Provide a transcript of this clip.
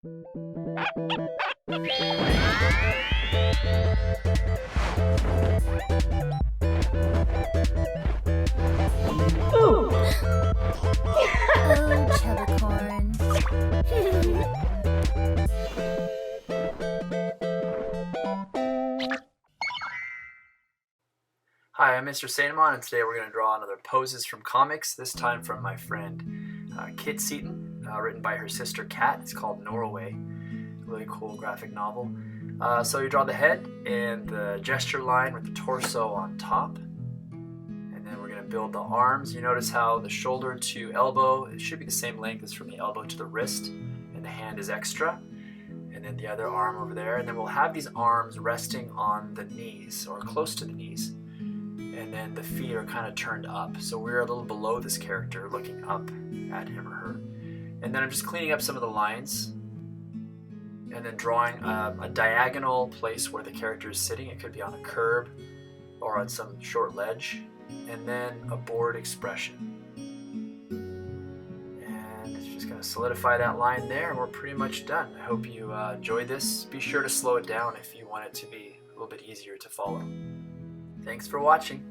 Ooh. Oh, Chubbicorn. Hi, I'm Mistersaintamant, and today we're going to draw another Poses from Comics, this time from my friend Kit Seaton, written by her sister Kat. It's called Norroway. Really cool graphic novel. So you draw the head and the gesture line with the torso on top. And then we're going to build the arms. You notice how the shoulder to elbow, it should be the same length as from the elbow to the wrist, and the hand is extra. And then the other arm over there. And then we'll have these arms resting on the knees, or close to the knees. And then the feet are kind of turned up. So we're a little below this character looking up at him or her. And then I'm just cleaning up some of the lines and then drawing a diagonal place where the character is sitting. It could be on a curb or on some short ledge. And then a bored expression. And it's just going to solidify that line there, and we're pretty much done. I hope you enjoyed this. Be sure to slow it down if you want it to be a little bit easier to follow. Thanks for watching.